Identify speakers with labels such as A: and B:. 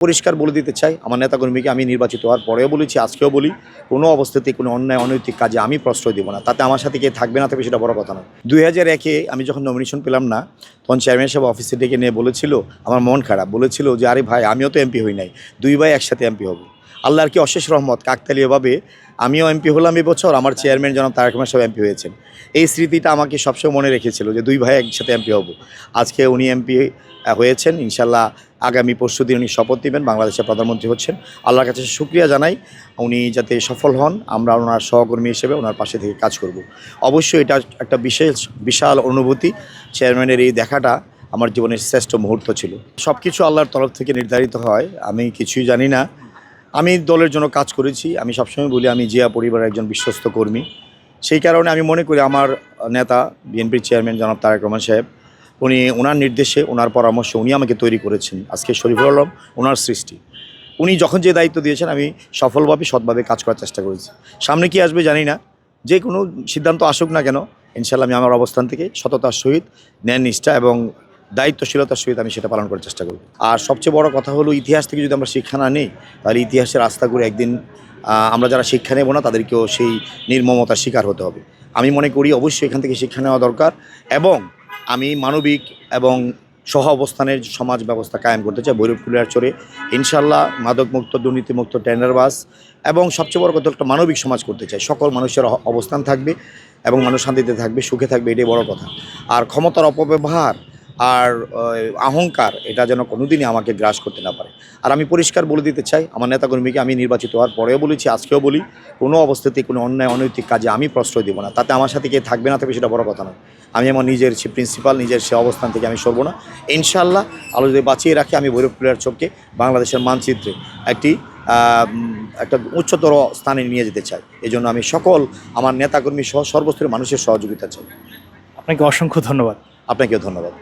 A: পরিষ্কার বলে দিতে চাই, আমার নেতাকর্মীকে আমি নির্বাচিত হওয়ার পরেও বলেছি, আজকেও বলি, কোনো অবস্থাতেই কোনো অন্যায় অনৈতিক কাজে আমি প্রশ্রয় দেবো না। তাতে আমার সাথে কে থাকবে না থাকবে সেটা বড় কথা নয়। 2001-এ আমি যখন নমিনেশন পেলাম না, তখন চেয়ারম্যান সাহেব অফিসে ডেকে নিয়ে বলেছিল, আমার মন খারাপ, বলেছিল যে আরে ভাই, আমিও তো এমপি হই নাই, দুই ভাই একসাথে এমপি হব। আল্লাহর কি অশেষ রহমত, কাকতালীয়ভাবে আমিও এমপি হলাম এবছর, আমার চেয়ারম্যান জনাব তারেক রহমান সাহেব এমপি হয়েছেন। এই স্মৃতিটা আমাকে সবসময় মনে রেখেছিল যে দুই ভাই একসাথে এমপি হব। আজকে উনি এমপি হয়েছেন, ইনশাল্লাহ আগামী পরশুদিন উনি শপথ নেবেন, বাংলাদেশের প্রধানমন্ত্রী হচ্ছেন। আল্লাহর কাছে শুকরিয়া জানাই, উনি যাতে সফল হন, আমরা ওনার সহকর্মী হিসেবে ওনার পাশে থেকে কাজ করব। অবশ্যই এটা একটা বিশাল অনুভূতি। চেয়ারম্যানের এই দেখাটা আমার জীবনের শ্রেষ্ঠ মুহূর্ত ছিল। সব কিছু আল্লাহর তরফ থেকে নির্ধারিত হয়, আমি কিছুই জানি না। আমি দলের জন্য কাজ করেছি, আমি সবসময় বলি আমি জিয়া পরিবারের একজন বিশ্বস্ত কর্মী। সেই কারণে আমি মনে করি আমার নেতা বিএনপির চেয়ারম্যান জনাব তারেক রহমান সাহেব, উনি ওনার নির্দেশে, ওনার পরামর্শে উনি আমাকে তৈরি করেছেন। আজকে শরীফুল আলম ওনার সৃষ্টি, উনি যখন যে দায়িত্ব দিয়েছেন আমি সফলভাবে সৎভাবে কাজ করার চেষ্টা করেছি। সামনে কি আসবে জানি না, যে কোনো সিদ্ধান্ত আসুক না কেন, ইনশাল্লাহ আমি আমার অবস্থান থেকে সততার সহিত, ন্যায় নিষ্ঠা এবং দায়িত্বশীলতার সহিত আমি সেটা পালন করার চেষ্টা করব। আর সবচেয়ে বড় কথা হলো, ইতিহাস থেকে যদি আমরা শিক্ষা না নিই, তাহলে ইতিহাসের রাস্তা করে একদিন আমরা যারা শিক্ষা নেব না তাদেরকেও সেই নির্মমতার শিকার হতে হবে। আমি মনে করি অবশ্যই এখান থেকে শিক্ষা নেওয়া দরকার, এবং আমি মানবিক এবং সহ অবস্থানের সমাজ ব্যবস্থা কায়েম করতে চাই ভৈরবকুলিয়ারচরে। ইনশাল্লাহ মাদকমুক্ত, দুর্নীতিমুক্ত, টেন্ডারবাজ এবং সবচেয়ে বড় কথা একটা মানবিক সমাজ করতে চাই। সকল মানুষের অবস্থান থাকবে এবং মানুষ শান্তিতে থাকবে, সুখে থাকবে, এটাই বড় কথা। আর ক্ষমতার অপব্যবহার আর অহংকার এটা যেন কোনোদিনই আমাকে গ্রাস করতে না পারে। আর আমি পরিষ্কার বলে দিতে চাই, আমার নেতাকর্মীকে আমি নির্বাচিত হওয়ার পরেও বলেছি, আজকেও বলি, কোনো অবস্থাতেই কোনো অন্যায় অনৈতিক কাজে আমি প্রশ্রয় দেবো না। তাতে আমার সাথে কে থাকবে না থাকবে সেটা বড় কথা নয়। আমি আমার নিজের সে প্রিন্সিপাল, নিজের সে অবস্থান থেকে আমি সরবো না। ইনশাআল্লাহ আলো যদি বাঁচিয়ে রাখি, আমি ভৈরবকুলিয়ার চোখকে বাংলাদেশের মানচিত্রে একটা উচ্চতর স্থানে নিয়ে যেতে চাই। এই জন্য আমি সকল আমার নেতাকর্মী সহ সর্বস্তরের মানুষের সহযোগিতা চাই।
B: আপনাকে অসংখ্য ধন্যবাদ।
A: আপনাকেও ধন্যবাদ।